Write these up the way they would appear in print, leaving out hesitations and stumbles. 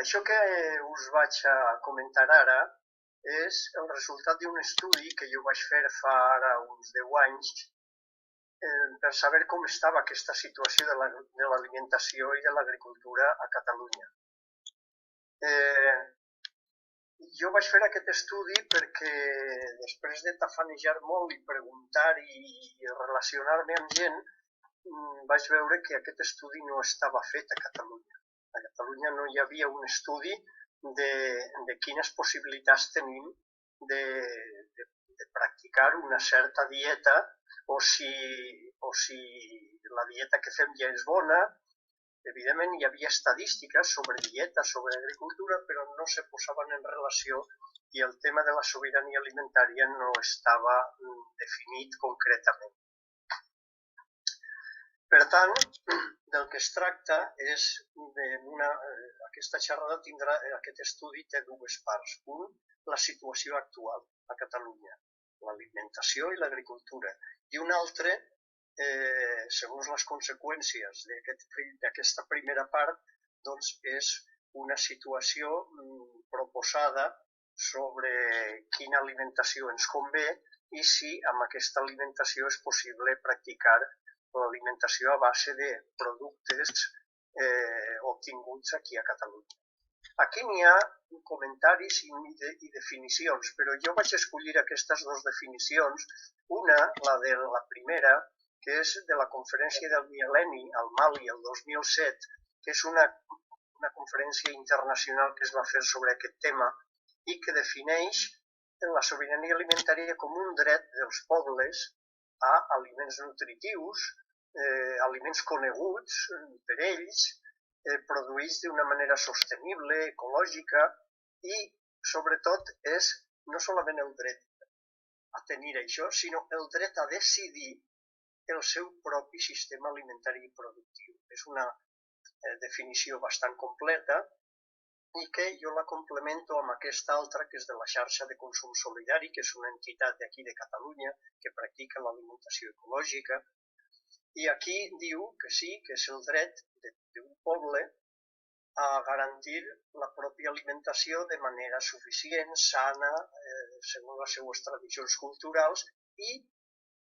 Això que us vaig a comentar ara és el resultat d'un estudi que jo vaig fer fa ara uns 10 anys per saber com estava aquesta situació de l'alimentació i de l'agricultura a Catalunya. Jo vaig fer aquest estudi perquè després de tafanejar molt i preguntar i relacionar-me amb gent, vaig veure que aquest estudi no estava fet a Catalunya. A Catalunya no hi havia un estudi de quines possibilitats tenim de practicar una certa dieta o si la dieta que fem ja és bona. Evidentment hi havia estadístiques sobre dieta, sobre agricultura, però no se posaven en relació i el tema de la sobirania alimentària no estava definit concretament. Per tant, del que es tracta és aquesta xerrada tindrà, aquest estudi té dues parts. Un, la situació actual a Catalunya, l'alimentació i l'agricultura. I un altre, segons les conseqüències d'aquesta primera part, doncs és una situació proposada sobre quina alimentació ens convé i si amb aquesta alimentació és possible practicar l'alimentació a base de productes obtinguts aquí a Catalunya. Aquí n'hi ha comentaris i definicions, però jo vaig escollir aquestes dues definicions. Una, la primera, que és de la Conferència del Mil·lenni al Mali el 2007, que és una conferència internacional que es va fer sobre aquest tema i que defineix la sobirania alimentària com un dret dels pobles a aliments nutritius, aliments coneguts per ells, produïts d'una manera sostenible, ecològica i, sobretot, és no solament el dret a tenir això, sinó el dret a decidir el seu propi sistema alimentari i productiu. És una definició bastant completa i que jo la complemento amb aquesta altra, que és de la xarxa de consum solidari, que és una entitat d'aquí de Catalunya que practica l'alimentació ecològica. I aquí diu que sí, que és el dret d'un poble a garantir la pròpia alimentació de manera suficient, sana, segons les seues tradicions culturals i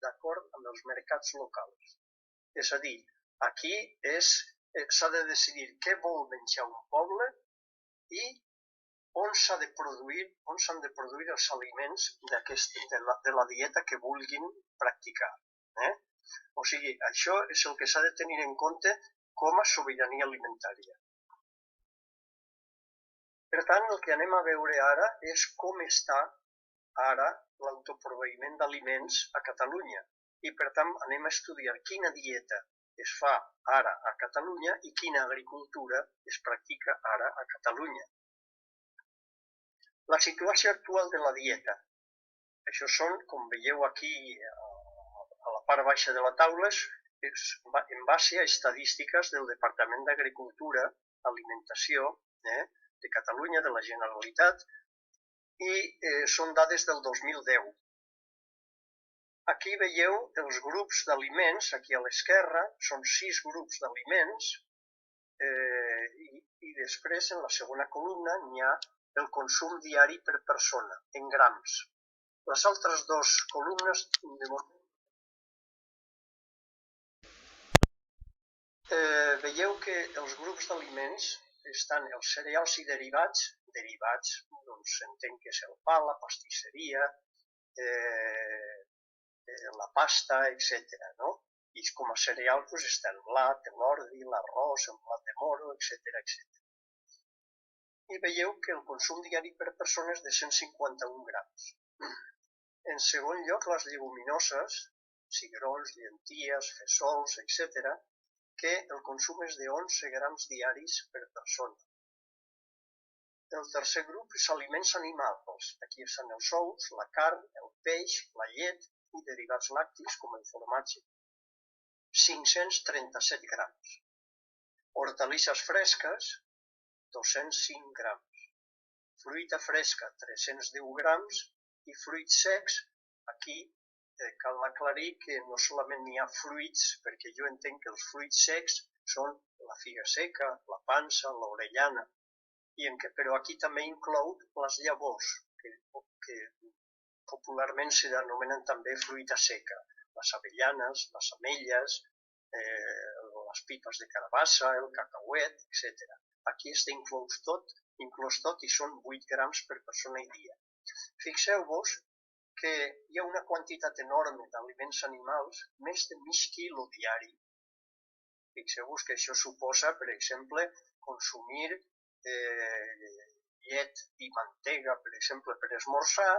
d'acord amb els mercats locals. És a dir, aquí s'ha de decidir què vol menjar un poble i on s'han de produir els aliments de la dieta que vulguin practicar. O sigui, això és el que s'ha de tenir en compte com a sobirania alimentària. Per tant, el que anem a veure ara és com està ara l'autoproveïment d'aliments a Catalunya. I per tant, anem a estudiar quina dieta es fa ara a Catalunya i quina agricultura es practica ara a Catalunya. La situació actual de la dieta. Això són, com veieu aquí a la part baixa de la taula, en base a estadístiques del Departament d'Agricultura, Alimentació de Catalunya, de la Generalitat, i són dades del 2010. Aquí veieu els grups d'aliments, aquí a l'esquerra, són 6 grups d'aliments, i després en la segona columna n'hi ha el consum diari per persona, en grams. Les altres dues columnes veieu que els grups d'aliments estan els cereals i derivats, doncs s'entén que és el pa, la pastisseria, la pasta, etc. I com a cereal està el blat, l'ordi, l'arròs, el blat de moro, etc. I veieu que el consum diari per persona és de 151 grams. En segon lloc, les lleguminoses, cigrons, llenties, fesols, etc., que el consum és de 11 grams diaris per persona. El tercer grup és aliments animals. Aquí estan els ous, la carn, el peix, la llet i derivats làctics com el formatge. 537 grams. Hortalisses fresques, 205 grams. Fruita fresca, 310 grams. I fruits secs, aquí cal aclarir que no solament n'hi ha fruits, perquè jo entenc que els fruits secs són la figa seca, la pansa, l'orellana. però aquí també inclou les llavors, que popularment se denominen també fruita seca, les avellanes, les ametlles, les pipes de carabassa, el cacauet, etc. Aquí està inclòs tot i són 8 grams per persona i dia. Fixeu-vos que hi ha una quantitat enorme d'aliments animals, més de mig quilo diari. Fixeu-vos que això suposa, per exemple, consumir llet i mantega, per exemple, per esmorzar,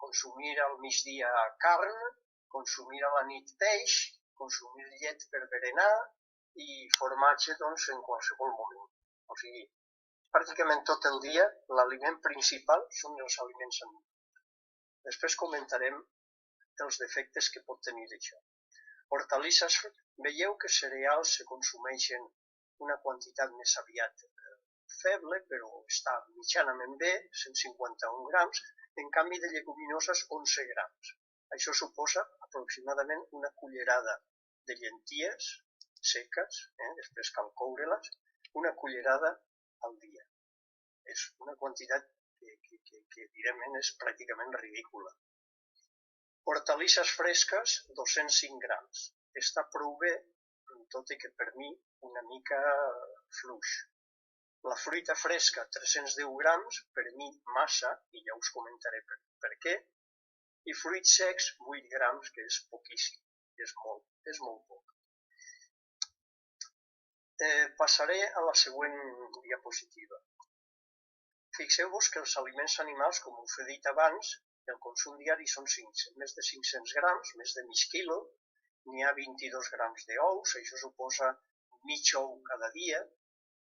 consumir al migdia carn, consumir a la nit peix, consumir llet per berenar i formatge doncs, en qualsevol moment. O sigui, pràcticament tot el dia l'aliment principal són els aliments animals. Després comentarem els defectes que pot tenir això. Hortalisses, veieu que cereals se consumeixen una quantitat més aviat feble, però està mitjanament bé, 151 grams, en canvi de lleguminoses 11 grams. Això suposa aproximadament una cullerada de llenties seques, després cal coure-les, una cullerada al dia. És una quantitat que evidentment és pràcticament ridícula. Hortalisses fresques, 205 grams. Està prou bé, tot i que per mi una mica fluix. La fruita fresca, 310 grams, per mi massa, i ja us comentaré per què. I fruits secs, 8 grams, que és poquíssim, és molt poc. Passaré a la següent diapositiva. Fixeu-vos que els aliments animals, com us he dit abans, el consum diari són més de 500 grams, més de mig quilo, n'hi ha 22 grams d'ous, això suposa mig ou cada dia,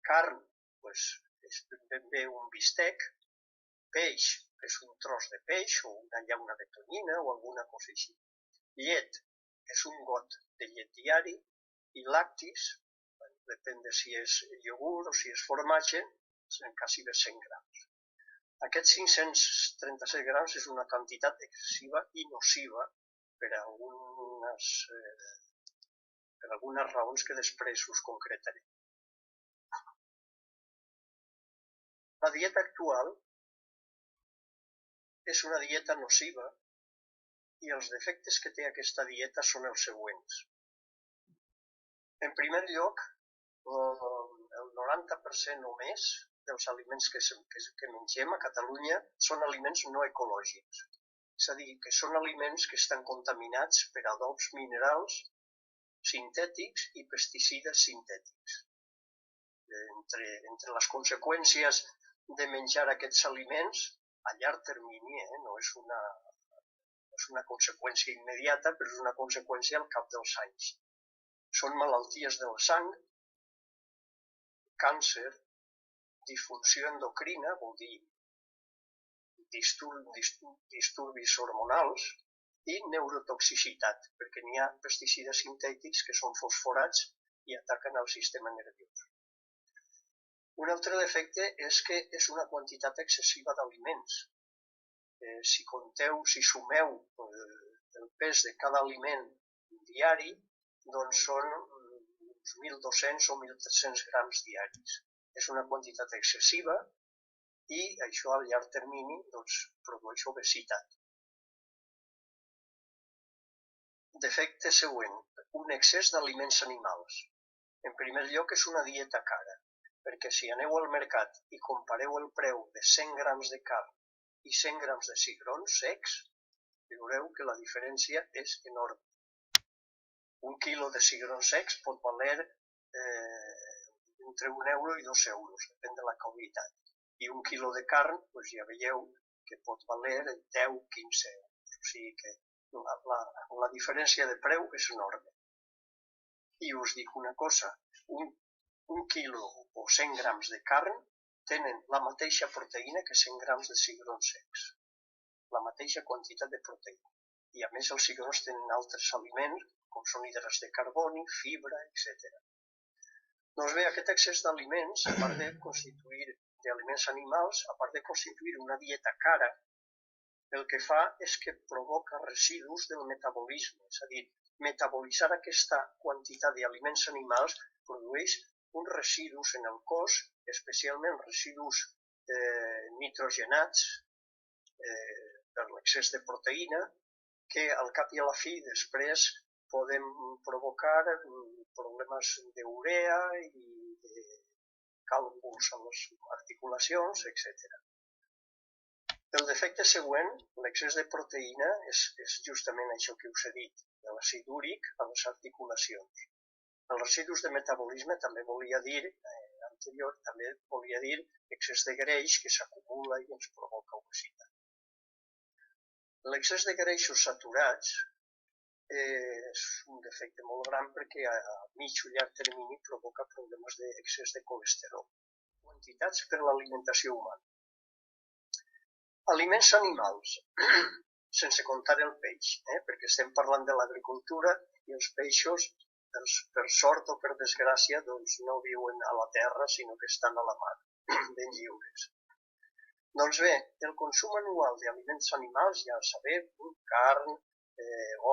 carn, és ben bé un bistec, peix, és un tros de peix o una llauna de tonyina o alguna cosa així. Llet, és un got de llet diari, i lactis, depèn de si és iogurt o si és formatge, són quasi de 100 grams. Aquests 537 grams és una quantitat excessiva i nociva per algunes raons que després us concretaré. La dieta actual és una dieta nociva i els defectes que té aquesta dieta són els següents. En primer lloc, el 90% o més dels aliments que mengem a Catalunya són aliments no ecològics. És a dir, que són aliments que estan contaminats per adobs minerals sintètics i pesticides sintètics. Entre les conseqüències de menjar aquests aliments, a llarg termini, no és una conseqüència immediata, però és una conseqüència al cap dels anys. Són malalties del sang, càncer, disfunció endocrina, vol dir disturbis hormonals, i neurotoxicitat, perquè n'hi ha pesticides sintètics que són fosforats i ataquen el sistema nerviós. Un altre defecte és que és una quantitat excessiva d'aliments. Si sumeu el pes de cada aliment diari, doncs són uns 1.200 o 1.300 grams diaris. És una quantitat excessiva i això a llarg termini produeix obesitat. Defecte següent, un excés d'aliments animals. En primer lloc, és una dieta cara, perquè si aneu al mercat i compareu el preu de 100 grams de carn i 100 grams de cigrons secs, veureu que la diferència és enorme. Un quilo de cigrons secs pot valer entre 1 euro i 2 euros, depèn de la qualitat. I un quilo de carn, ja veieu que pot valer 10-15 euros. O sigui que la diferència de preu és enorme. I us dic una cosa, un quilo o 100 grams de carn tenen la mateixa proteïna que 100 grams de cigrons secs. La mateixa quantitat de proteïna. I a més els cigrons tenen altres aliments, com són hidrats de carboni, fibra, etc. Doncs bé, aquest excés d'aliments, a part de constituir d'aliments animals, a part de constituir una dieta cara, el que fa és que provoca residus del metabolisme, és a dir, metabolitzar aquesta quantitat d'aliments animals produeix uns residus en el cos, especialment residus nitrogenats per l'excés de proteïna, que al cap i a la fi després poden provocar problemes d'urea i de càlculs a les articulacions, etc. El defecte següent, l'excés de proteïna, és justament això que us he dit, de l'àcid úric a les articulacions. Els residus de metabolisme també volia dir excés de greix que s'acumula i ens provoca obesitat. L'excés de greixos saturats és un defecte molt gran perquè a mig o llarg termini provoca problemes d'excés de colesterol. Quantitats per l'alimentació humana. Aliments animals, sense comptar el peix, perquè estem parlant de l'agricultura i els peixos, per sort o per desgràcia, doncs no viuen a la terra, sinó que estan a la mar, ben lliures. Doncs bé, el consum anual d'aliments animals, ja sabem, carn,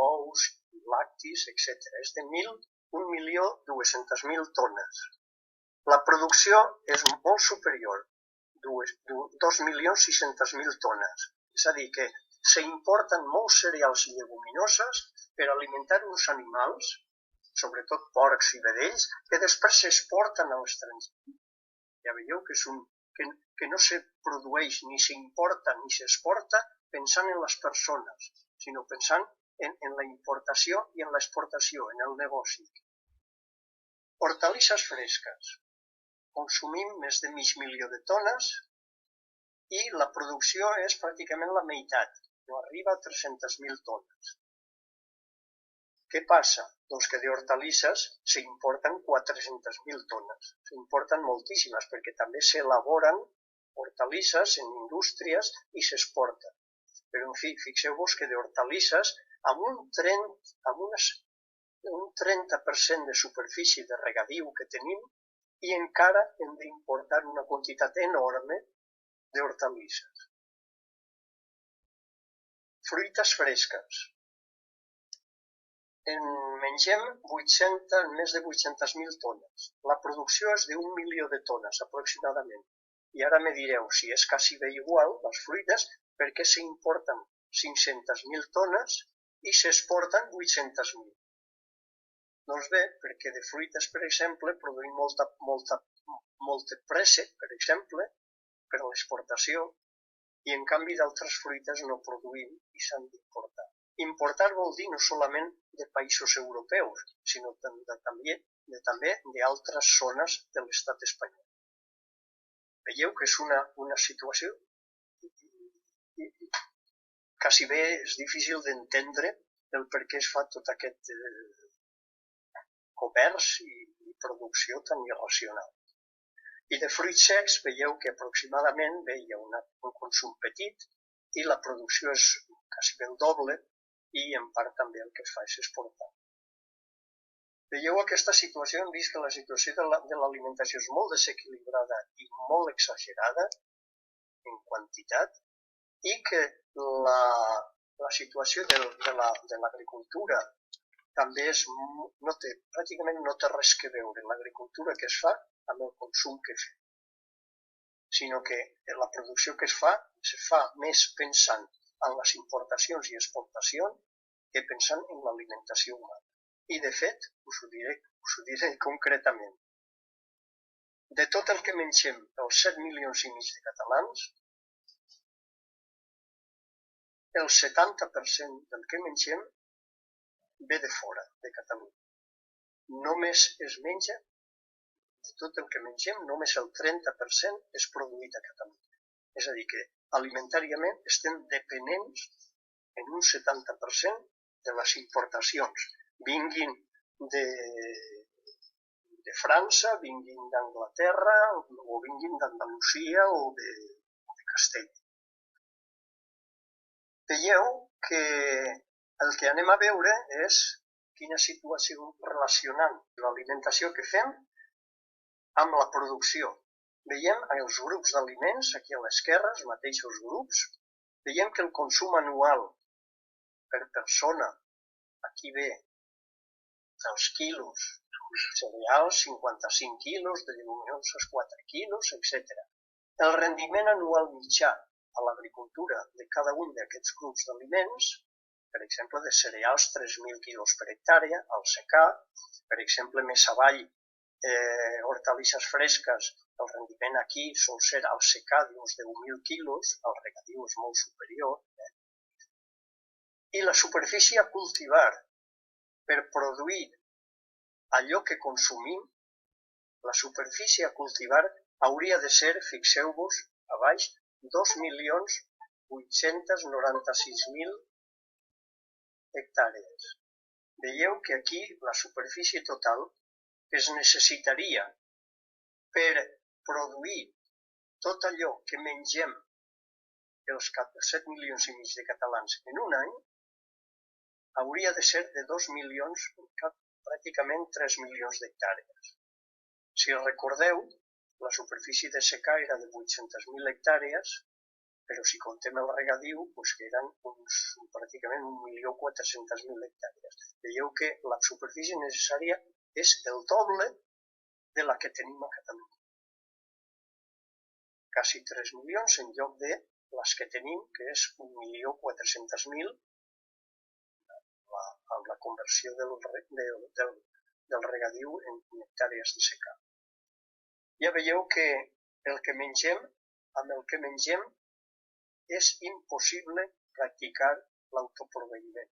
ous, lactis, etc., és de 1.200.000 tones. La producció és molt superior, 2.600.000 tones. És a dir, que s'importen molts cereals i lleguminoses per alimentar uns animals, sobretot porcs i vedells, que després s'exporten a l'estranger. Ja veieu que no se produeix ni s'importa ni s'exporta pensant en les persones, sinó pensant en la importació i en l'exportació, en el negoci. Hortalisses fresques. Consumim més de 500.000 de tones i la producció és pràcticament la meitat, no arriba a 300.000 tones. Què passa? Doncs que d'hortalisses s'importen 400.000 tones. S'importen moltíssimes perquè també s'elaboren hortalisses en indústries i s'exporten. Però, en fi, fixeu-vos que d'hortalisses amb un 30% de superfície de regadiu que tenim i encara hem d'importar una quantitat enorme d'hortalisses. Fruites fresques. En mengem més de 800.000 tones. La producció és d'1 milió de tones, aproximadament. I ara me direu, si és quasi bé igual, les fruites, per què s'importen 500.000 tones i s'exporten 800.000? Doncs bé, perquè de fruites, per exemple, produïm molta pressa, per exemple, per a l'exportació, i en canvi d'altres fruites no produïm i s'han d'importar. Importar vol dir no solament de països europeus, sinó també d'altres zones de l'estat espanyol. Veieu que és una situació quasi bé és difícil d'entendre el per què es fa tot aquest comerç i producció tan irracional. I de fruits secs veieu que aproximadament hi ha un consum petit i la producció és quasi bé el doble i en part també el que es fa és exportar. Veieu aquesta situació, hem vist que la situació de l'alimentació és molt desequilibrada i molt exagerada en quantitat i que la situació de l'agricultura també pràcticament no té res que veure l'agricultura que es fa amb el consum que fem, sinó que la producció que es fa més pensant en les importacions i exportacions que pensant en l'alimentació humana. I de fet, us ho diré concretament. De tot el que mengem els 7,5 milions de catalans, el 70% del que mengem ve de fora, de Catalunya. Només es menja, de tot el que mengem, només el 30% és produït a Catalunya. És a dir, que alimentàriament estem dependents en un 70% de les importacions, vinguin de França, vinguin d'Anglaterra, o vinguin d'Andalusia o de Castella. Veieu que el que anem a veure és quina situació relacionant l'alimentació que fem amb la producció. Veiem els grups d'aliments, aquí a l'esquerra, els mateixos grups, veiem que el consum anual per persona, aquí ve els quilos cereals 55 quilos, de lleguminoses 4 quilos, etc. El rendiment anual mitjà a l'agricultura de cada un d'aquests grups d'aliments, per exemple, de cereals 3.000 quilos per hectàrea, al secà, per exemple, més avall, hortalisses fresques, el rendiment aquí sol ser al secà d'uns 10.000 quilos, al regadiu és molt superior, i la superfície a cultivar per produir allò que consumim, la superfície a cultivar hauria de ser, fixeu-vos, a baix, 2.896.000 hectàrees. Veieu que aquí la superfície total que es necessitaria per produir tot allò que mengem els 7,5 milions de catalans en un any hauria de ser de 2 milions, pràcticament 3 milions d'hectàrees. Si recordeu, la superfície de secà era de 800.000 hectàrees, però si contem el regadiu, que eren pràcticament 1.400.000 hectàrees. Veieu que la superfície necessària és el doble de la que tenim a Catalunya. Quasi 3 milions en lloc de les que tenim, que és 1.400.000, amb la conversió del regadiu en hectàrees de secà. Ja veieu que el que mengem, amb el que mengem, és impossible practicar l'autoproveïment.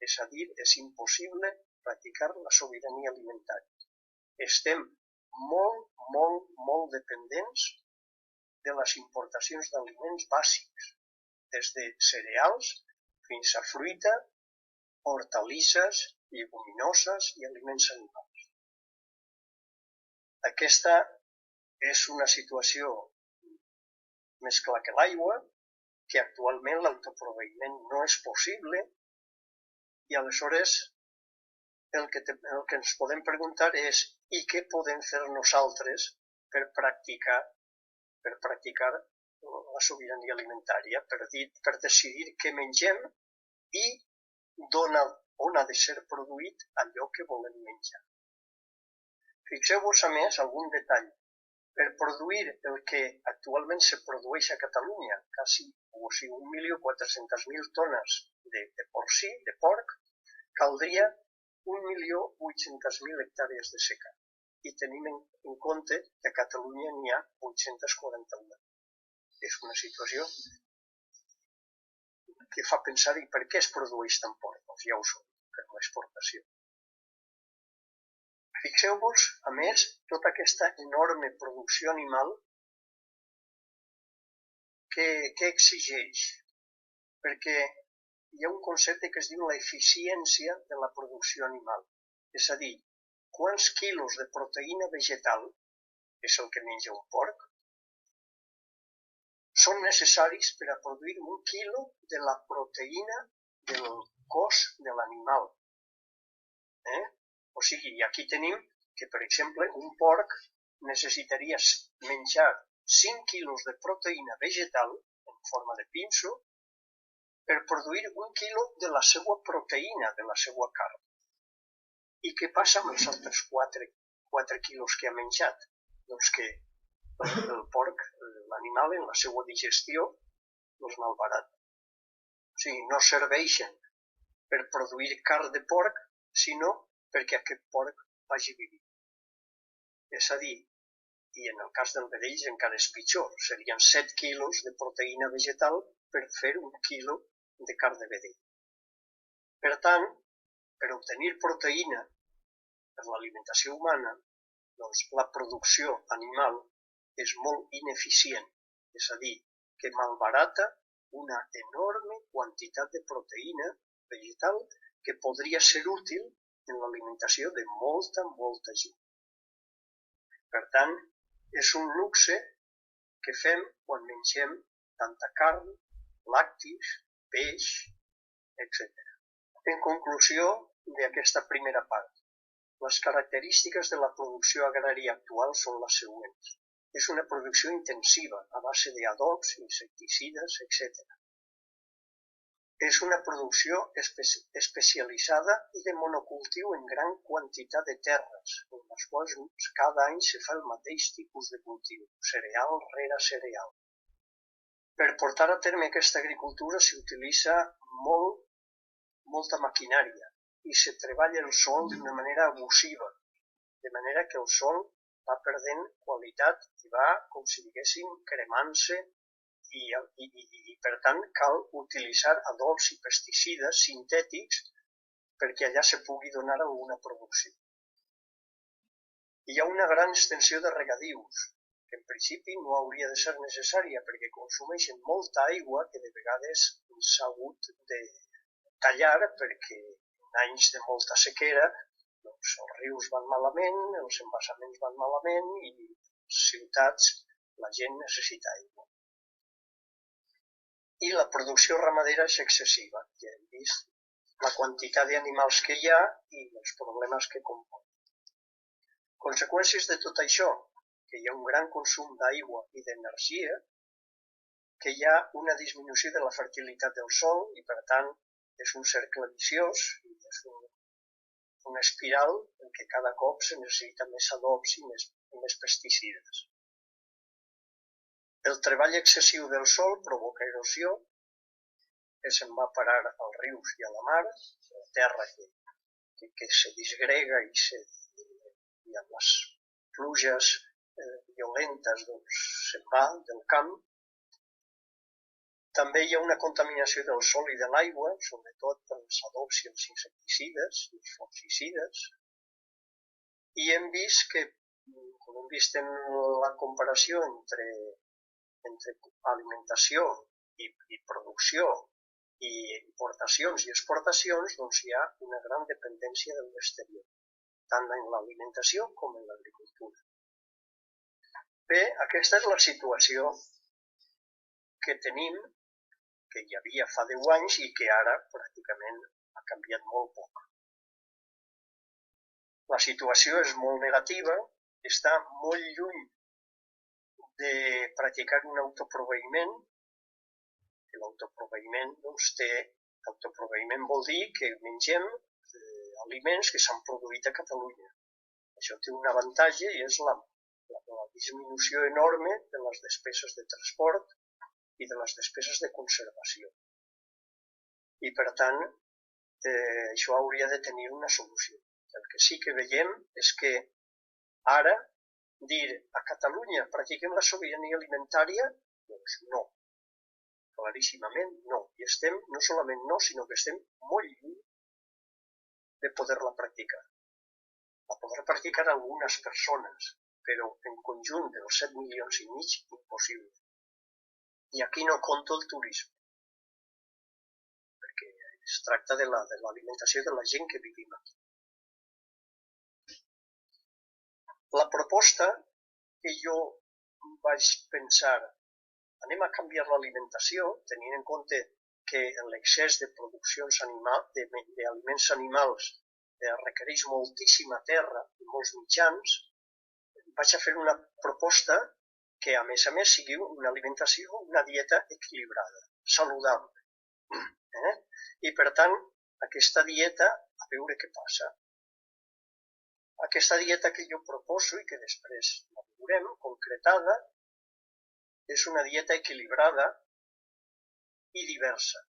És a dir, és impossible practicar la sobirania alimentària. Estem molt dependents de les importacions d'aliments bàsics, des de cereals fins a fruita, hortalisses, lleguminoses i aliments animals. Aquesta és una situació més clara que l'aigua, que actualment l'autoproveïment no és possible i aleshores el que ens podem preguntar és i què podem fer nosaltres per practicar la sobirania alimentària, per decidir què mengem i on ha de ser produït allò que volem menjar. Fixeu-vos a més algun detall. Per produir el que actualment se produeix a Catalunya, quasi 1.400.000 tones de porcí, de porc, caldria 1.800.000 hectàrees de secà. I tenim en compte que a Catalunya n'hi ha 841. És una situació que fa pensar i per què es produeix tant porc? Doncs ja ho som, per l'exportació. Fixeu-vos, a més, tota aquesta enorme producció animal que exigeix, perquè hi ha un concepte que es diu l'eficiència de la producció animal. És a dir, quants quilos de proteïna vegetal, que és el que menja un porc, són necessaris per a produir 1 quilo de la proteïna del cos de l'animal. O sigui, aquí tenim que, per exemple, un porc necessitaria menjar 5 quilos de proteïna vegetal en forma de pinso per produir 1 quilo de la seva proteïna, de la seva carn. I què passa amb els altres 4 quilos que ha menjat? Doncs que el porc, l'animal, en la seva digestió, els malbarata. O sigui, no serveixen per produir carn de porc, sinó perquè aquest porc vagi vivint. És a dir, i en el cas del vedell encara és pitjor, serien 7 quilos de proteïna vegetal per fer 1 quilo de carn de vedell. Per tant, per obtenir proteïna per l'alimentació humana, doncs la producció animal és molt ineficient, és a dir, que malbarata una enorme quantitat de proteïna vegetal que podria ser útil en l'alimentació de molta gent. Per tant, és un luxe que fem quan mengem tanta carn, làctics, peix, etc. En conclusió d'aquesta primera part, les característiques de la producció agrària actual són les següents. És una producció intensiva, a base d'adobs, insecticides, etc. És una producció especialitzada i de monocultiu en gran quantitat de terres, en les quals cada any se fa el mateix tipus de cultiu, cereal rere cereal. Per portar a terme aquesta agricultura s'utilitza molta maquinària i se treballa el sòl d'una manera abusiva, de manera que el sòl va perdent qualitat i va, com si diguéssim, cremant-se i per tant cal utilitzar adobs i pesticides sintètics perquè allà se pugui donar alguna producció. Hi ha una gran extensió de regadius, que en principi no hauria de ser necessària perquè consumeixen molta aigua que de vegades s'ha hagut de tallar perquè en anys de molta sequera doncs, els rius van malament, els embassaments van malament i les ciutats la gent necessita aigua. I la producció ramadera és excessiva. Ja hem vist la quantitat d'animals que hi ha i els problemes que comporta. Conseqüències de tot això, que hi ha un gran consum d'aigua i d'energia, que hi ha una disminució de la fertilitat del sòl i, per tant, és un cercle viciós i és una espiral en què cada cop se necessita més adobs i més pesticides. El treball excessiu del sòl provoca erosió, que se'n va parar als rius i a la mar, la terra que se disgrega i amb les pluges violentes doncs, se'n va del camp. També hi ha una contaminació del sòl i de l'aigua, sobretot pels adobs i els insecticides i els fungicides. I hem vist que, com hem vist en la comparació entre alimentació i producció i importacions i exportacions, doncs hi ha una gran dependència de l'exterior, tant en l'alimentació com en l'agricultura. Bé, aquesta és la situació que tenim, que hi havia fa 10 anys i que ara pràcticament ha canviat molt poc. La situació és molt negativa, està molt lluny de practicar un autoproveïment, que l'autoproveïment autoproveïment vol dir que mengem aliments que s'han produït a Catalunya. Això té un avantatge i és la disminució enorme de les despeses de transport i de les despeses de conservació. I per tant, això hauria de tenir una solució. El que sí que veiem és que ara dir a Catalunya practiquem la sobirania alimentària, doncs no. Claríssimament no. I estem, no solament no, sinó que estem molt lluny de poder-la practicar. La podrà practicar algunes persones, però en conjunt dels 7 milions i mig, impossible. I aquí no compto el turisme, perquè es tracta de l'alimentació de la gent que vivim aquí. La proposta que jo vaig pensar, anem a canviar l'alimentació, tenint en compte que l'excés de produccions d'aliments animals requereix moltíssima terra i molts mitjans, vaig a fer una proposta que a més sigui una alimentació, una dieta equilibrada, saludable. I per tant, aquesta dieta, a veure què passa. Aquesta dieta que jo proposo i que després la veurem concretada, és una dieta equilibrada i diversa.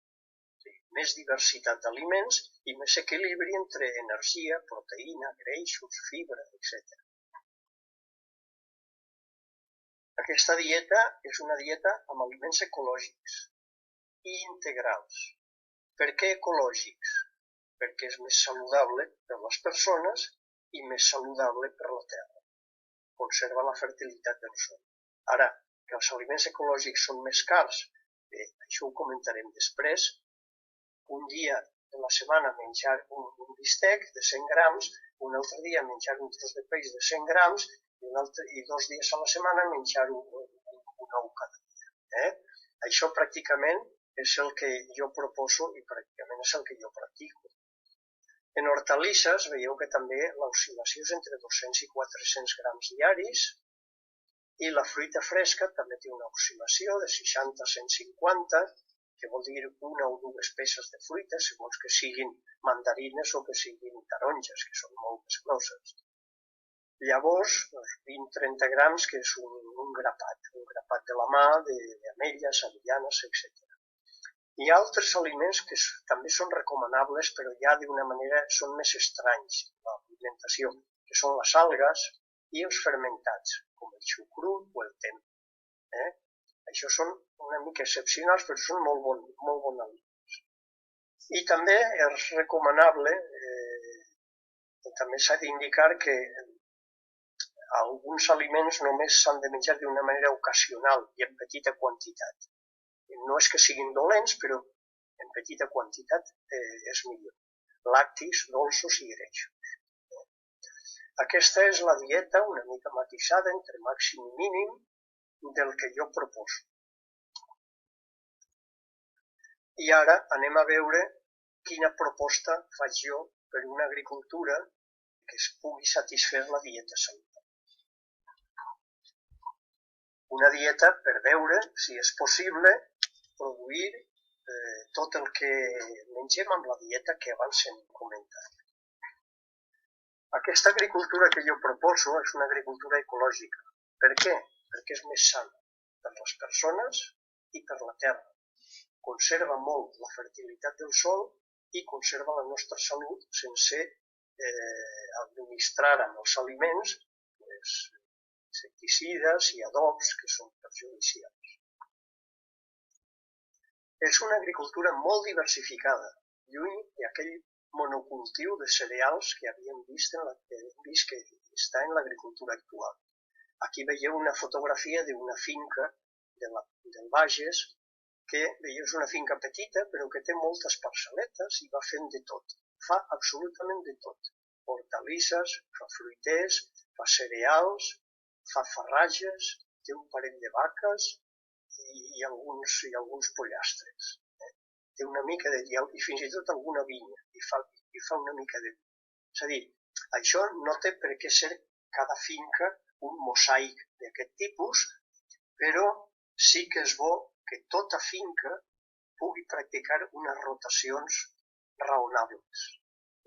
Més diversitat d'aliments i més equilibri entre energia, proteïna, greixos, fibra, etc. Aquesta dieta és una dieta amb aliments ecològics i integrals. Per què ecològics? Perquè és més saludable per les persones i més saludable per la terra. Conserva la fertilitat del sòl. Ara, que els aliments ecològics són més cars, això ho comentarem després. Un dia de la setmana menjar un bistec de 100 grams, un altre dia menjar un tros de peix de 100 grams i 2 dies a la setmana menjar un ou cada dia. Això pràcticament és el que jo proposo i pràcticament és el que jo practico. En hortalisses veieu que també l'oscil·lació és entre 200 i 400 grams diaris i la fruita fresca també té una oscil·lació de 60 a 150 que vol dir una o dues peces de fruita, segons que siguin mandarines o que siguin taronges, que són molt més grosses. Llavors, 20-30 grams, que és un grapat de la mà, d'ametlles, avellanes, etc. Hi ha altres aliments que també són recomanables, però ja d'una manera són més estranys a l'alimentació, que són les algues i els fermentats, com el xucrut o el tem. Això són una mica excepcionals, però són molt bons aliments. I també és recomanable, també s'ha d'indicar que alguns aliments només s'han de menjar d'una manera ocasional i en petita quantitat. No és que siguin dolents, però en petita quantitat és millor. Làctics, dolços i greixos. Aquesta és la dieta una mica matisada entre màxim i mínim del que jo proposo. I ara anem a veure quina proposta faig jo per una agricultura que es pugui satisfer la dieta saludable. Una dieta per veure si és possible produir tot el que mengem amb la dieta que abans hem comentat. Aquesta agricultura que jo proposo és una agricultura ecològica. Per què? Perquè és més sana per les persones i per la terra. Conserva molt la fertilitat del sòl i conserva la nostra salut sense administrar amb els aliments insecticides i adobs que són perjudicials. És una agricultura molt diversificada, lluny d'aquell monocultiu de cereals que havíem vist que està en l'agricultura actual. Aquí veieu una fotografia d'una finca del Bages, que veieu és una finca petita però que té moltes parcel·letes i va fent de tot. Fa absolutament de tot. Hortalisses, fa fruiters, fa cereals, fa farratges, té un parell de vaques i alguns pollastres. Té una mica i fins i tot alguna vinya i fa una mica de vi. És a dir, això no té per què ser cada finca un mosaic d'aquest tipus, però sí que és bo que tota finca pugui practicar unes rotacions raonables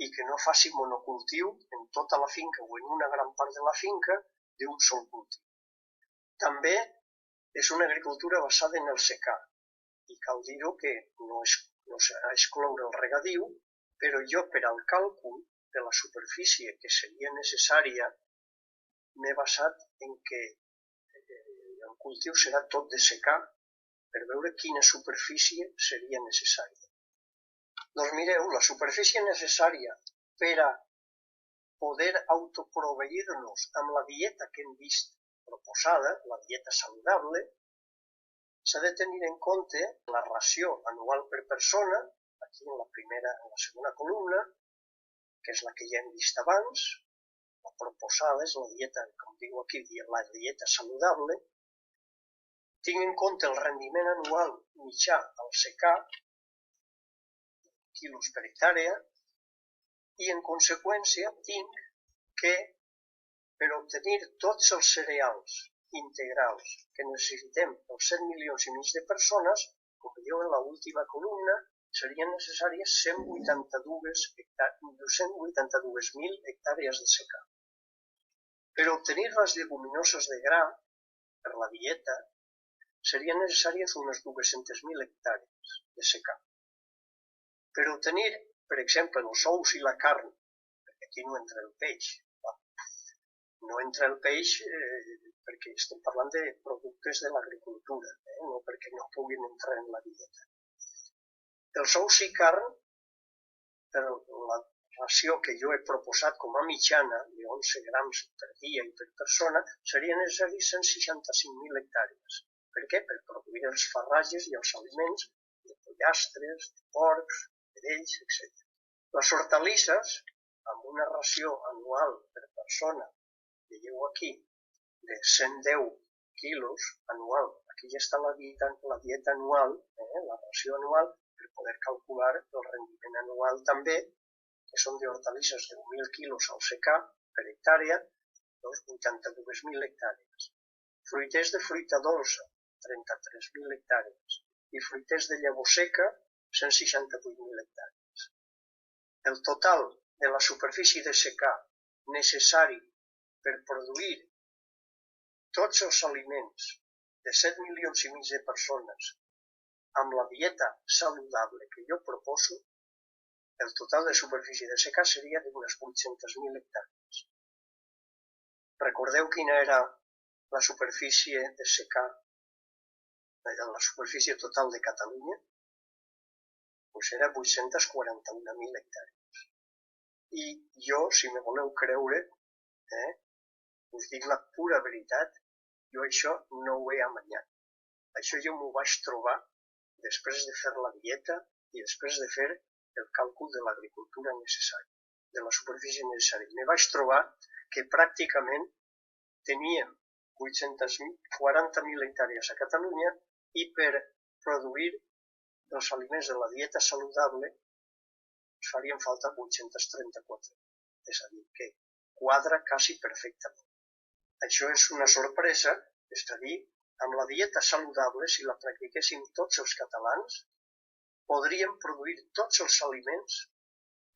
i que no faci monocultiu en tota la finca o en una gran part de la finca d'un sol cultiu. També és una agricultura basada en el secà i cal dir-ho que no s'ha d'excloure el regadiu, però jo per al càlcul de la superfície que seria necessària m'he basat en que el cultiu serà tot de secà per veure quina superfície seria necessària. Doncs mireu, la superfície necessària per a poder autoproveir-nos amb la dieta que hem vist proposada, la dieta saludable, s'ha de tenir en compte la ració anual per persona, aquí en la segona columna, que és la que ja hem vist abans. La proposada és la dieta, com diu aquí, la dieta saludable. Tinc en compte el rendiment anual mitjà al secà, quilos per hectàrea, i en conseqüència tinc que per obtenir tots els cereals integrals que necessitem els 7,5 milions de persones, com veieu en l'última columna, serien necessàries 182.000 hectàrees de secà. Per obtenir les lleguminoses de gra per la dieta, serien necessàries unes 200.000 hectàrees de secà. Per obtenir, per exemple, els ous i la carn, perquè aquí no entra el peix, no entra el peix perquè estem parlant de productes de l'agricultura, no perquè no puguin entrar en la dieta. Els ous i carn, per la ració que jo he proposat com a mitjana de 11 grams per dia i per persona, serien necessaris 165.000 hectàrees. Per què? Per produir els farratges i els aliments de pollastres, de porcs, vedells, etc. Les hortalisses, amb una ració anual per persona, veieu aquí, de 110 quilos anual. Aquí ja està la dieta anual, la ració anual, per poder calcular el rendiment anual també, que són d'hortalisses de 1.000 quilos al secà per hectàrea, doncs 82.000 hectàrees. Fruiters de fruita dolça, 33.000 hectàrees. i fruiters de llavor seca, 168.000 hectàrees. El total de la superfície de secà necessari per produir tots els aliments de 7 milions i mig de persones amb la dieta saludable que jo proposo, el total de superfície de secà seria d'unes 800.000 hectàrees. Recordeu quina era la superfície de secà, la superfície total de Catalunya? Doncs era 841.000 hectàrees. I jo, si me voleu creure, us dic la pura veritat, jo això no ho he amanyat. Això jo m'ho vaig trobar després de fer la dieta i després de fer el càlcul de l'agricultura necessària, de la superfície necessària. Me vaig trobar que pràcticament teníem 840.000 hectàrees a Catalunya i per produir els aliments de la dieta saludable ens farien falta 834. És a dir, que quadra quasi perfectament. Això és una sorpresa, és a dir, amb la dieta saludable, si la practiquéssim tots els catalans, podríem produir tots els aliments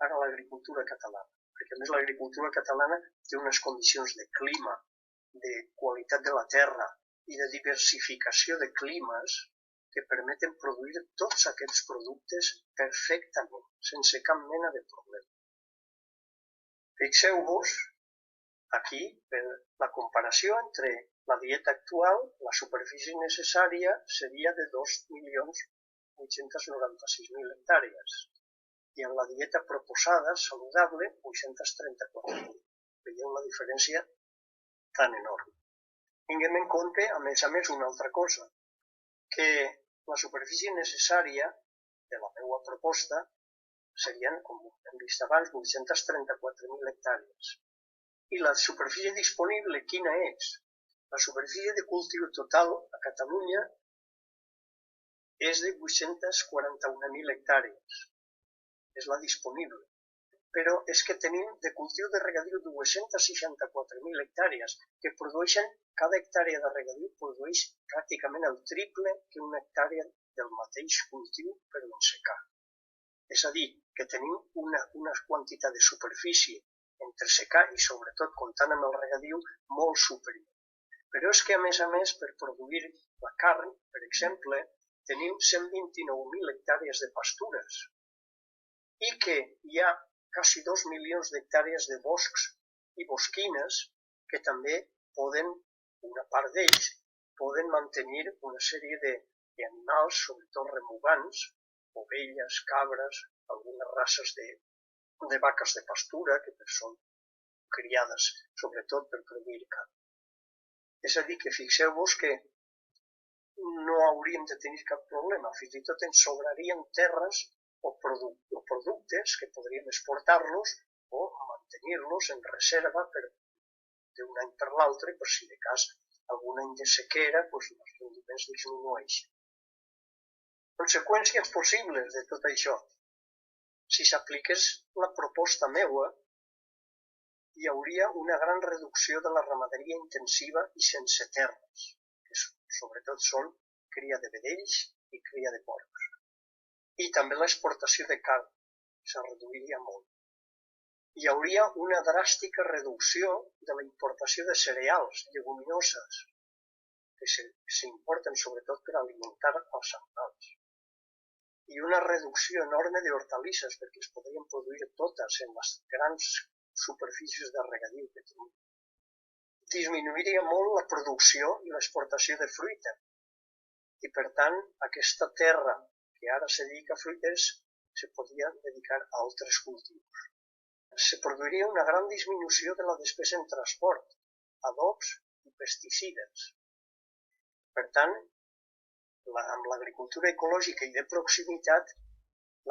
a l'agricultura catalana. Perquè a més l'agricultura catalana té unes condicions de clima, de qualitat de la terra i de diversificació de climes que permeten produir tots aquests productes perfectament, sense cap mena de problema. Fixeu-vos aquí per la comparació entre la dieta actual, la superfície necessària seria de 2.896.000 hectàrees i en la dieta proposada, saludable, 834.000. Veieu la diferència tan enorme. Tinguem en compte, a més, una altra cosa, que la superfície necessària de la meva proposta serien, com hem vist abans, 834.000 hectàrees. I la superfície disponible, quina és? La superfície de cultiu total a Catalunya és de 841.000 hectàrees. És la disponible. Però és que tenim de cultiu de regadiu 264.000 hectàrees que produeixen, cada hectàrea de regadiu produeix pràcticament el triple que una hectàrea del mateix cultiu per l'ensecar. És a dir, que tenim una quantitat de superfície entre secà i sobretot comptant amb el regadiu molt superior. Però és que a més, per produir la carn, per exemple, tenim 129.000 hectàrees de pastures i que hi ha quasi 2 milions d'hectàrees de boscs i bosquines que també poden, una part d'ells, poden mantenir una sèrie d'animals, sobretot remugants, ovelles, cabres, algunes races de vaques de pastura que són criades sobretot per produir carn. És a dir, que fixeu-vos que no hauríem de tenir cap problema, fins i tot ens sobrarien terres o productes que podríem exportar-los o mantenir-los en reserva d'un any per l'altre, per si de cas algun any de sequera els rendiments disminueixen. Conseqüències possibles de tot això. Si s'apliqués la proposta meua, hi hauria una gran reducció de la ramaderia intensiva i sense terres, que sobretot són cria de vedells i cria de porcs. I també l'exportació de carn se reduiria molt. Hi hauria una dràstica reducció de la importació de cereals, lleguminoses, que s'importen sobretot per alimentar els animals. I una reducció enorme d'hortalisses, perquè es podrien produir totes en les grans superfícies de regadiu que tenim. Disminuiria molt la producció i l'exportació de fruita. I per tant, aquesta terra que ara se dedica a fruiters se podria dedicar a altres cultius. Se produiria una gran disminució de la despesa en transport, adobs i pesticides. Per tant, amb l'agricultura ecològica i de proximitat,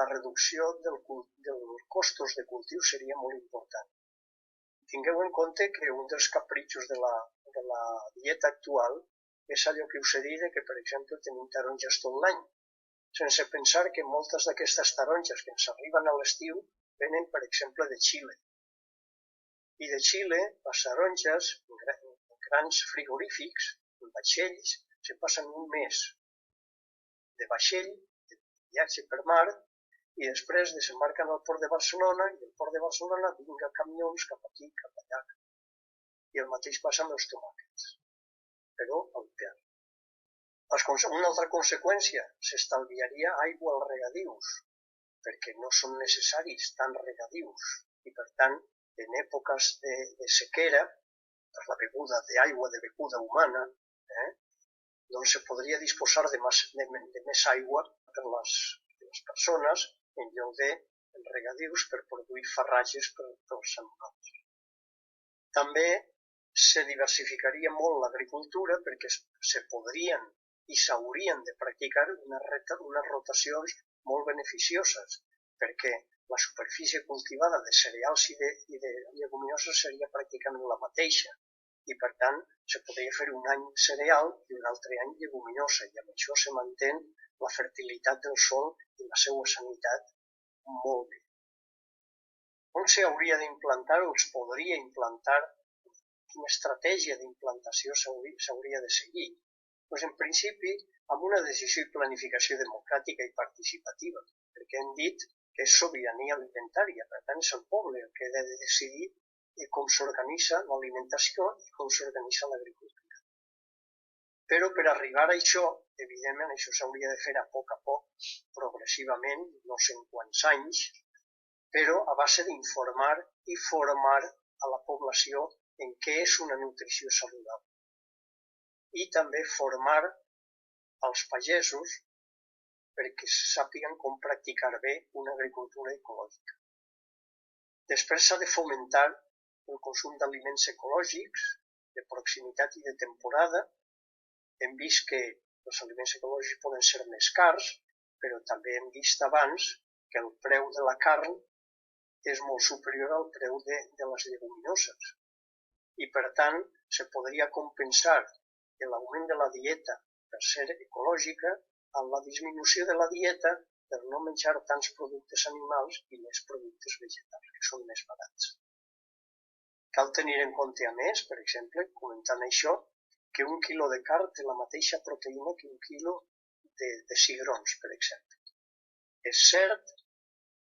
la reducció dels costos de cultiu seria molt important. Tingueu en compte que un dels capritxos de la dieta actual és allò que us he dit que, per exemple, tenim taronges tot l'any, sense pensar que moltes d'aquestes taronges que ens arriben a l'estiu venen, per exemple, de Xile. I de Xile, les taronges, en grans frigorífics, en vaixells, se passen un mes. de vaixell, de viatge per mar, i després desembarquen al port de Barcelona i el port de Barcelona vinga camions cap aquí, cap allà. I el mateix passa amb els tomàquets, però al ter. Una altra conseqüència, s'estalviaria aigua als regadius, perquè no són necessaris tants regadius i, per tant, en èpoques de sequera, per la beguda d'aigua de beguda humana, doncs se podria disposar de més aigua per les persones en lloc de regadius per produir farratges per als animals. També se diversificaria molt l'agricultura perquè se podrien i s'haurien de practicar unes rotacions molt beneficioses, perquè la superfície cultivada de cereals i de lleguminoses seria pràcticament la mateixa, i per tant se podria fer un any cereal i un altre any lleguminosa, i amb això se mantén la fertilitat del sòl i la seva sanitat molt bé. On s'hauria d'implantar o es podria implantar? Quina estratègia d'implantació s'hauria de seguir? Doncs en principi amb una decisió i planificació democràtica i participativa, perquè hem dit que és sobirania alimentària, per tant és el poble el que ha de decidir com s'organitza l'alimentació i com s'organitza l'agricultura. Però per arribar a això, evidentment, això s'hauria de fer a poc, progressivament, no sé en quants anys, però a base d'informar i formar a la població en què és una nutrició saludable. I també formar als pagesos perquè sàpiguen com practicar bé una agricultura ecològica. Després s'ha de fomentar el consum d'aliments ecològics, de proximitat i de temporada. Hem vist que els aliments ecològics poden ser més cars, però també hem vist abans que el preu de la carn és molt superior al preu de les lleguminoses. I per tant, se podria compensar l'augment de la dieta per ser ecològica amb la disminució de la dieta per no menjar tants productes animals i més productes vegetals, que són més barats. Cal tenir en compte, a més, per exemple, comentant això, que un quilo de carn té la mateixa proteïna que un quilo de cigrons, per exemple. És cert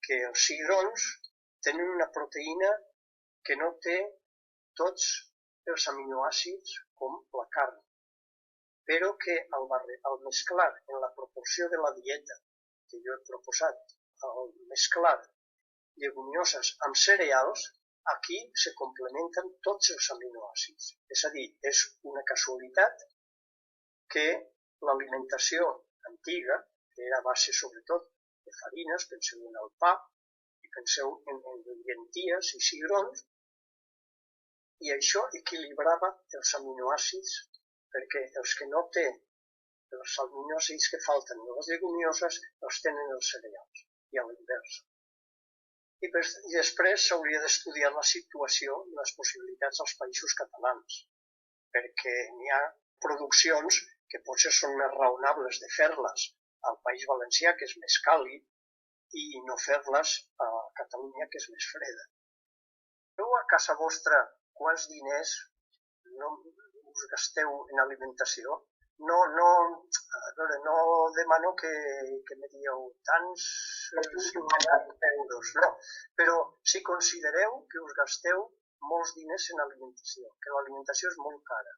que els cigrons tenen una proteïna que no té tots els aminoàcids com la carn, però que al mesclar en la proporció de la dieta que jo he proposat, al mesclar lleguminoses amb cereals, aquí se complementen tots els aminoàcids. És a dir, és una casualitat que l'alimentació antiga, que era a base sobretot de farines, penseu en el pa, i penseu en llenties i cigrons, i això equilibrava els aminoàcids perquè els que no té els aminoàcids que falten de les lleguminoses els tenen els cereals, i a l'inversa. I després s'hauria d'estudiar la situació i les possibilitats als països catalans, perquè n'hi ha produccions que potser són més raonables de fer-les al País Valencià, que és més càlid, i no fer-les a Catalunya, que és més freda. Però a casa vostra, quants diners us gasteu en alimentació? No demano que me dieu tants euros, no, però si considereu que us gasteu molts diners en alimentació, que l'alimentació és molt cara.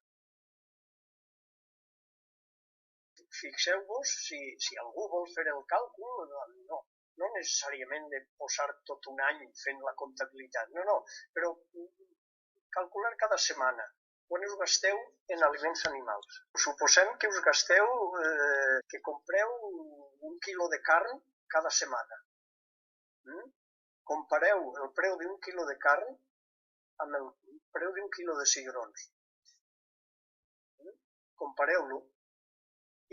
Fixeu-vos si algú vol fer el càlcul, no necessàriament de posar tot un any fent la comptabilitat, no, però calcular cada setmana. Quan us gasteu en aliments animals? Suposem que us gasteu, que compreu un quilo de carn cada setmana. Compareu el preu d'un quilo de carn amb el preu d'un quilo de cigrons. Compareu-lo.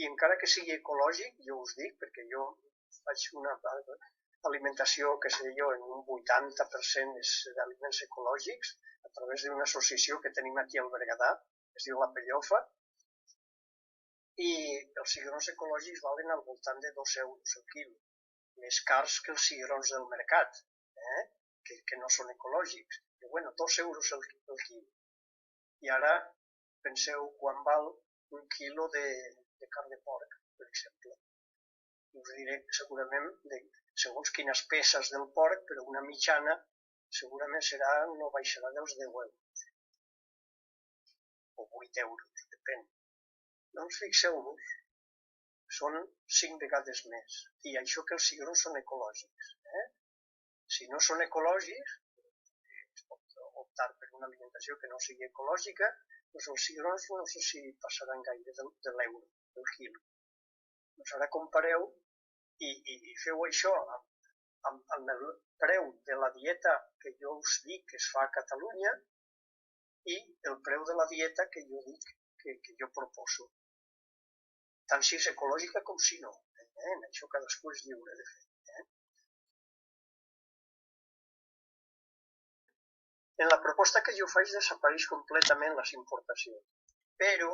I encara que sigui ecològic, jo us dic, perquè jo faig una alimentació que sé jo en un 80% d'aliments ecològics, a través d'una associació que tenim aquí al Berguedà, que es diu La Pellofa, i els cigrons ecològics valen al voltant de 2 euros el quilo, més cars que els cigrons del mercat, que no són ecològics. Però bueno, 2 euros el quilo. I ara penseu quan val un quilo de carn de porc, per exemple. us diré segurament segons quines peces del porc, però una mitjana segurament no baixarà dels 10 euros o 8 euros, depèn. Doncs fixeu-vos, són 5 vegades més. I això que els cigrons són ecològics. Si no són ecològics, es pot optar per una alimentació que no sigui ecològica, doncs els cigrons no sé si passaran gaire de l'euro, del quilo. Doncs ara compareu i feu això amb el preu de la dieta que jo us dic que es fa a Catalunya i el preu de la dieta que jo dic que jo proposo. Tant si és ecològica com si no. En això cadascú és lliure de fer. En la proposta que jo faig desapareix completament les importacions. Però,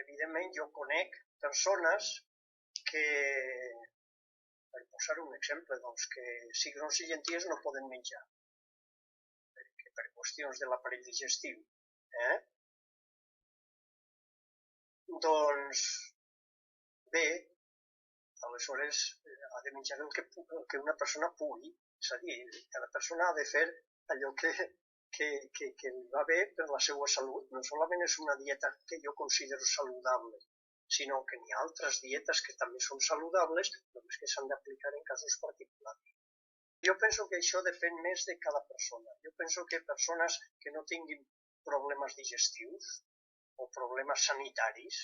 evidentment, jo conec persones que, per posar un exemple, doncs que cigrons i llenties no poden menjar, perquè per qüestions de l'aparell digestiu. Doncs bé, aleshores ha de menjar el que una persona pugui, és a dir, cada persona ha de fer allò que li va bé per la seva salut. No solament és una dieta que jo considero saludable, sinó que n'hi ha altres dietes que també són saludables, només que s'han d'aplicar en casos particulars. Jo penso que això depèn més de cada persona. Jo penso que persones que no tinguin problemes digestius o problemes sanitaris,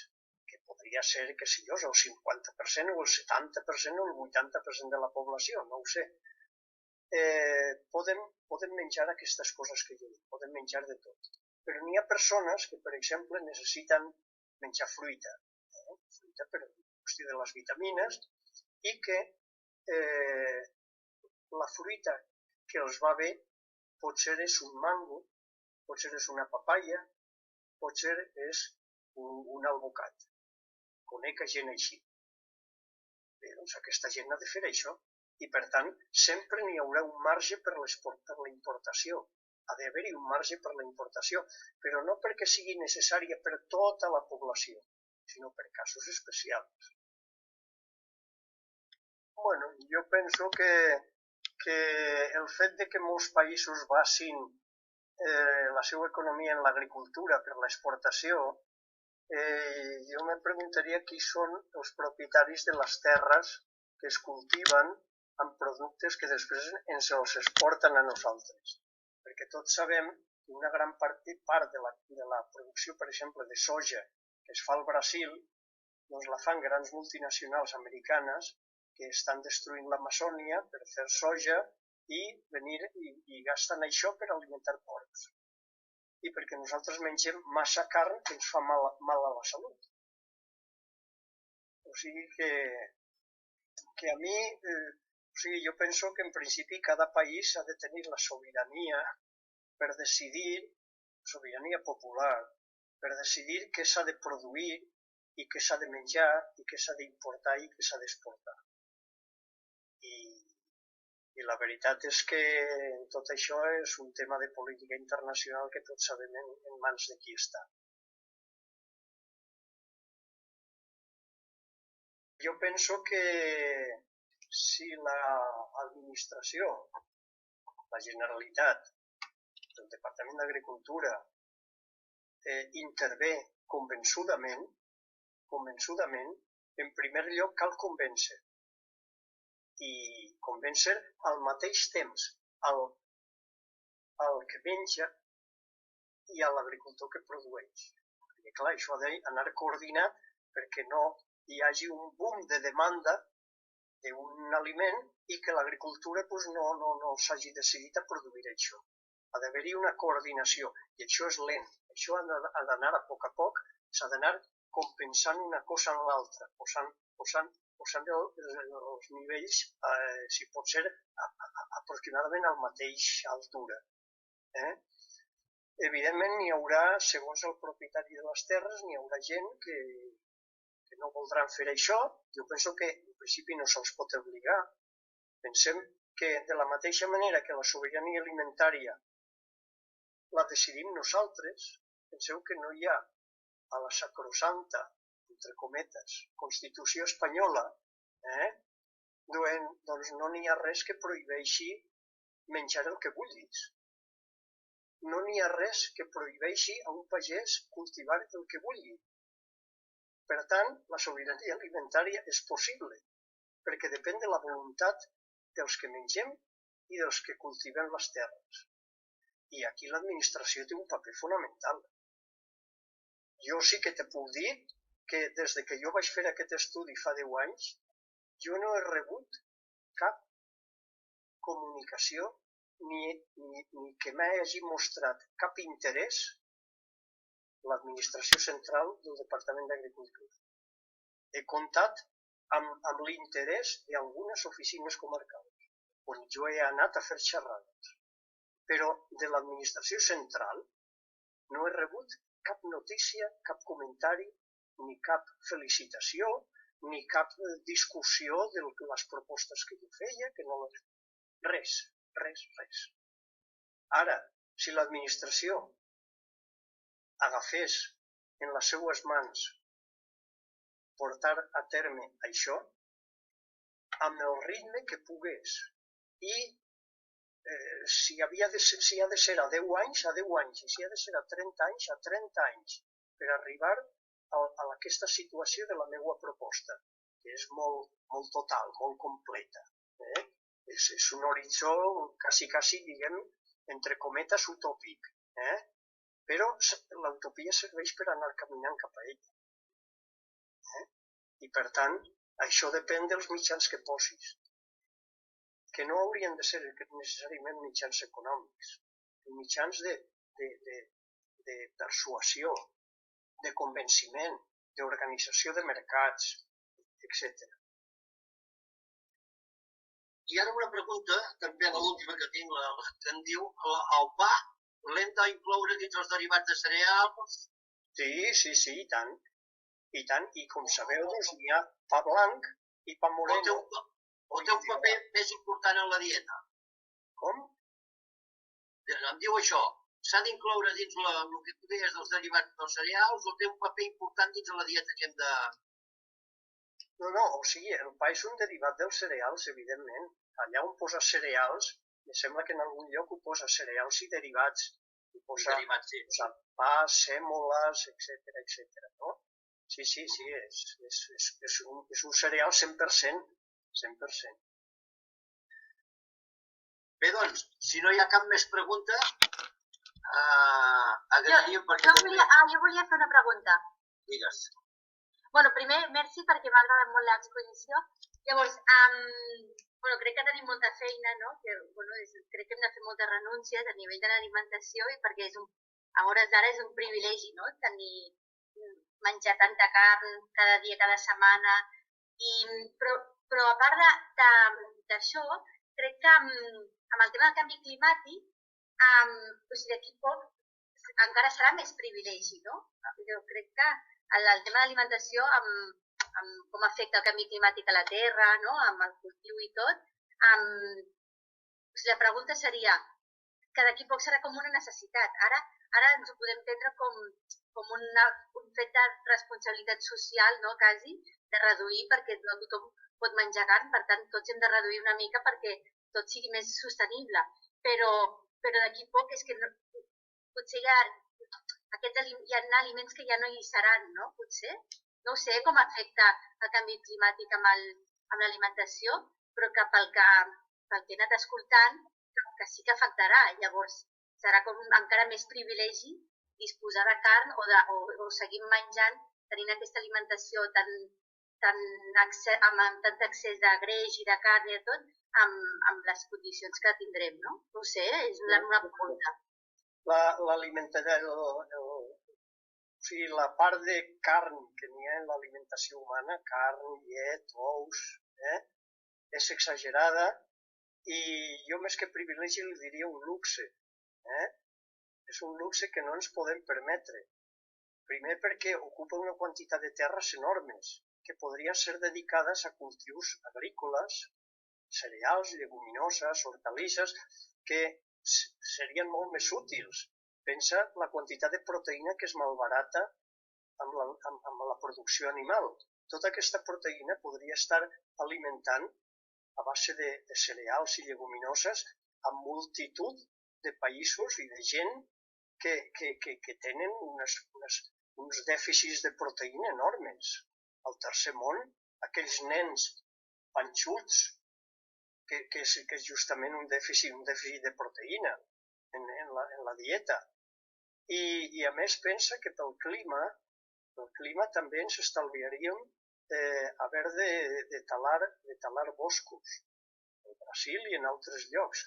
que podria ser, que si jo, el 50% o el 70% o el 80% de la població, no ho sé, poden menjar aquestes coses que jo dic, poden menjar de tot. Però n'hi ha persones que, per exemple, necessiten menjar fruita, fruita per qüestió de les vitamines, i que la fruita que els va bé potser és un mango, potser és una papaya, potser és un alvocat. Conec gent així. Bé, doncs aquesta gent ha de fer això. I per tant, sempre n'hi haurà un marge per la importació. Ha d'haver-hi un marge per la importació, però no perquè sigui necessària per tota la població, sinó per casos especials. Bueno, jo penso que el fet de que molts països basin la seva economia en l'agricultura per l'exportació, jo me preguntaria qui són els propietaris de les terres que es cultiven amb productes que després ens els exporten a nosaltres. Perquè tots sabem que una gran part de la producció, per exemple, de soja que es fa al Brasil, doncs la fan grans multinacionals americanes que estan destruint l'Amazònia per fer soja i venir i gasten això per alimentar porcs. I perquè nosaltres mengem massa carn que ens fa mal a la salut. O sigui que a mi, jo penso que en principi cada país ha de tenir la sobirania per decidir, sobirania popular, per decidir què s'ha de produir i què s'ha de menjar i què s'ha d'importar i què s'ha d'exportar. I la veritat és que tot això és un tema de política internacional que tots sabem en mans de qui està. Jo penso que si l'administració, la Generalitat, el Departament d'Agricultura intervé convençudament, en primer lloc cal convèncer. I convèncer al mateix temps al que menja i a l'agricultor que produeix. Perquè clar, això ha d'anar coordinat perquè no hi hagi un boom de demanda d'un aliment i que l'agricultura no s'hagi decidit a produir això. Ha d'haver-hi una coordinació i això és lent. Això ha d'anar a poc, s'ha d'anar compensant una cosa en l'altra, posant els nivells, si pot ser, aproximadament a la mateixa altura. Evidentment, n'hi haurà, segons el propietari de les terres, n'hi haurà gent que no voldran fer això. Jo penso que, en principi, no se'ls pot obligar. Pensem que, de la mateixa manera que la sobirania alimentària la decidim nosaltres, penseu que no hi ha a la sacrosanta entre cometes, Constitució espanyola, doncs no n'hi ha res que prohibeixi menjar el que vulguis. No n'hi ha res que prohibeixi a un pagès cultivar el que vulgui. Per tant, la sobirania alimentària és possible, perquè depèn de la voluntat dels que mengem i dels que cultiven les terres. I aquí l'administració té un paper fonamental. Jo sí que te puc dir que des que jo vaig fer aquest estudi fa 10 anys, jo no he rebut cap comunicació ni que m'hagi mostrat cap interès l'administració central del Departament d'Agricultura. He comptat amb l'interès d'algunes oficines comarcals, on jo he anat a fer xerrades. Però de l'administració central no he rebut cap notícia, cap comentari, ni cap felicitació, ni cap discussió de les propostes que jo feia, que no les... Res. Ara, si l'administració agafés en les seues mans portar a terme això amb el ritme que pogués i si ha de ser a 10 anys, a 10 anys, i si ha de ser a 30 anys, a 30 anys, per arribar a aquesta situació de la meva proposta, que és molt total, molt completa. És un horitzó quasi, diguem, entre cometes utòpic. Però l'utopia serveix per anar caminant cap a ella. I per tant, això depèn dels mitjans que posis, que no haurien de ser necessàriament mitjans econòmics, mitjans de persuasió, de convenciment, d'organització de mercats, etc. I ara una pregunta, també l'última que tinc, que em diu, el pa l'hem d'incloure dins els derivats de cereals? Sí, i tant. I tant, i com sabeu, doncs hi ha pa blanc i pa moreno. O té un paper més important en la dieta? Com? Em diu això, s'ha d'incloure dins el que tu deies dels derivats dels cereals o té un paper important dins la dieta que hem de... No, o sigui, el pa és un derivat dels cereals, evidentment. Allà on posa cereals, em sembla que en algun lloc ho posa cereals i derivats. Ho posa pa, sèmoles, etc. No? Sí, és un cereal 100%. 100%. Bé, doncs, si no hi ha cap més pregunta, agrairíem perquè... Jo volia fer una pregunta. Digues. Bueno, primer, merci perquè m'ha agradat molt l'exposició. Llavors, crec que tenim molta feina, no? Crec que hem de fer moltes renúncies a nivell de l'alimentació i perquè a hores d'ara és un privilegi, no? Menjar tanta carn cada dia, cada setmana. Però a part d'això, crec que amb el tema del canvi climàtic, d'aquí poc encara serà més privilegi, no? Jo crec que el tema d'alimentació, amb com afecta el canvi climàtic a la terra, no? Amb el cultiu i tot, la pregunta seria que d'aquí poc serà com una necessitat. Ara ens ho podem prendre com un fet de responsabilitat social, no? Quasi, de reduir, perquè no tothom pot menjar carn, per tant, tots hem de reduir una mica perquè tot sigui més sostenible. Però d'aquí poc és que potser hi ha aliments que ja no hi seran, no? Potser. No sé com afecta el canvi climàtic amb l'alimentació, però que pel que he anat escoltant, que sí que afectarà. Llavors, serà com encara més privilegi disposar de carn o seguir menjant, tenint aquesta alimentació amb tant excés de greix i de carn i de tot, amb les condicions que tindrem, no? No sé, és una pregunta. O sigui, la part de carn que n'hi ha en l'alimentació humana, carn, llet, ous, és exagerada i jo més que privilegi li diria un luxe. És un luxe que no ens podem permetre. Primer perquè ocupa una quantitat de terres enormes que podrien ser dedicades a cultius agrícoles, cereals, lleguminoses, hortalisses, que serien molt més útils. Pensa la quantitat de proteïna que es malbarata amb la producció animal. Tota aquesta proteïna podria estar alimentant a base de cereals i lleguminoses a multitud de països i de gent que tenen uns dèficits de proteïna enormes. Al tercer món, aquells nens panxuts, que és justament un dèficit de proteïna en la dieta. I a més pensa que pel clima també ens estalviaríem haver de talar boscos, al Brasil i en altres llocs.